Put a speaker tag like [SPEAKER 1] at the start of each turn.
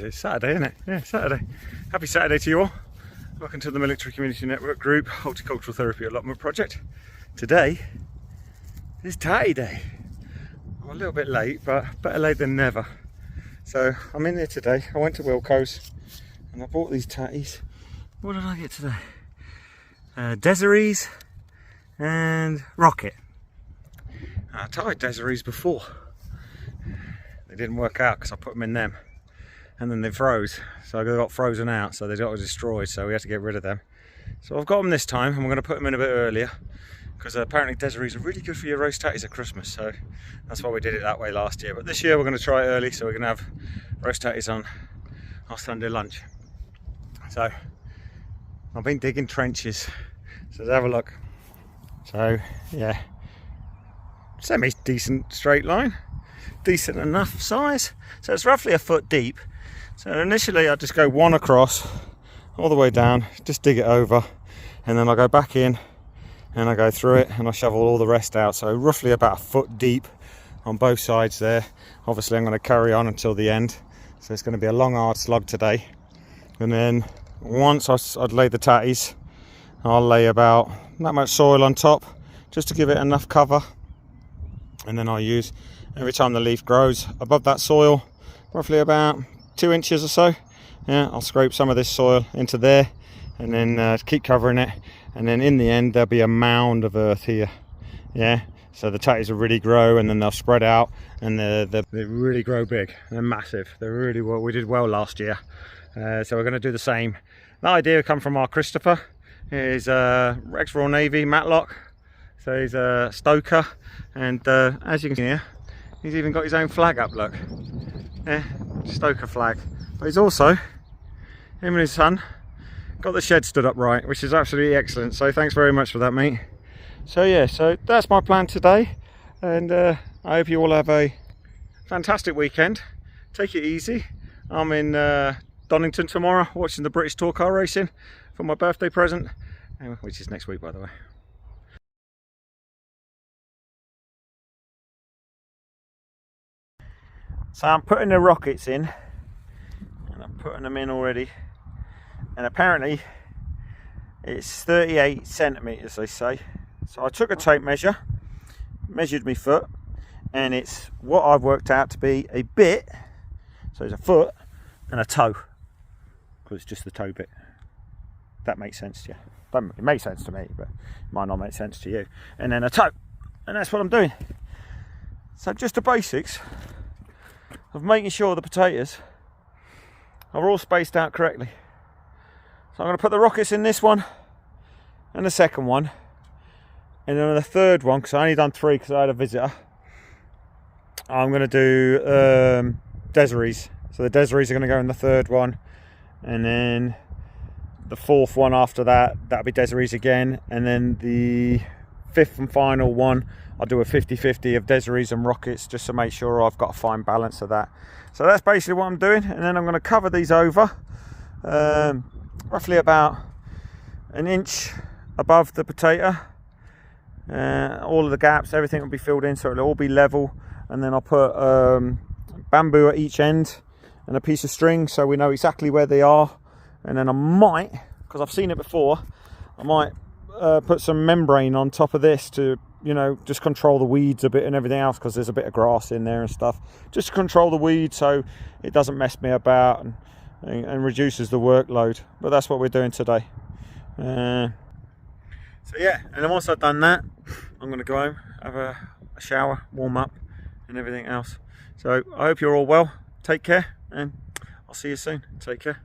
[SPEAKER 1] It's Saturday, isn't it? Yeah, Saturday. Happy Saturday to you all. Welcome to the Military Community Network Group Horticultural Therapy Allotment Project. Today is Tattie Day. I'm a little bit late, but better late than never. So I'm in here today. I went to Wilkos and I bought these tatties. What did I get today? Desiree's and Rocket. I tried Desiree's before. They didn't work out because I put them in them and then they froze. So they got frozen out, so they got destroyed, so we had to get rid of them. So I've got them this time and we're going to put them in a bit earlier because apparently Desiree's are really good for your roast tatties at Christmas, so that's why we did it that way last year. But this year we're going to try it early, so we're going to have roast tatties on our Sunday lunch. So I've been digging trenches, so let's have a look. So yeah, semi-decent straight line, decent enough size, so it's roughly a foot deep. So initially I just go one across all the way down, just dig it over, and then I go back in and I go through it and I shovel all the rest out, so roughly about a foot deep on both sides there. Obviously I'm going to carry on until the end, so it's going to be a long hard slog today. And then once I'd lay the tatties, I'll lay about that much soil on top just to give it enough cover, and then I'll use, every time the leaf grows above that soil, roughly about 2 inches or so, yeah, I'll scrape some of this soil into there and then keep covering it, and then in the end there'll be a mound of earth here, yeah, so the tatties will really grow and then they'll spread out and they really grow big. They're massive. They're really well. We did well last year, so we're going to do the same. The idea come from our Christopher. He's ex-Royal Navy Matlock, so he's a stoker, and as you can see here, he's even got his own flag up, look, yeah, stoker flag. But he's also, him and his son, got the shed stood up right, which is absolutely excellent, so thanks very much for that, mate. So yeah, so that's my plan today, and I hope you all have a fantastic weekend. Take it easy. I'm in Donington tomorrow watching the British tour car racing for my birthday present, which is next week, by the way. So I'm putting the rockets in, and I'm putting them in already, and apparently it's 38 centimeters, they say. So I took a tape measure, measured my foot, and it's what I've worked out to be a bit, so it's a foot and a toe, because it's just the toe bit. That makes sense to you. It makes sense to me, but it might not make sense to you. And then a toe, and that's what I'm doing. So just the basics of making sure the potatoes are all spaced out correctly. So I'm going to put the rockets in this one and the second one, and then the third one, because I only done 3 because I had a visitor, I'm going to do Desiree's. So the Desiree's are going to go in the third one, and then the fourth one after that, that'll be Desiree's again, and then the fifth and final one, I'll do a 50-50 of Desiree's and rockets, just to make sure I've got a fine balance of that. So that's basically what I'm doing, and then I'm going to cover these over roughly about an inch above the potato. All of the gaps, everything will be filled in, so it'll all be level, and then I'll put bamboo at each end and a piece of string so we know exactly where they are. And then I might, because I've seen it before, I might put some membrane on top of this to, you know, just control the weeds a bit and everything else, because there's a bit of grass in there and stuff, just to control the weeds so it doesn't mess me about and reduces the workload. But that's what we're doing today. So yeah, and then once I've done that, I'm going to go home, have a shower, warm up and everything else. So I hope you're all well, take care, and I'll see you soon. Take care.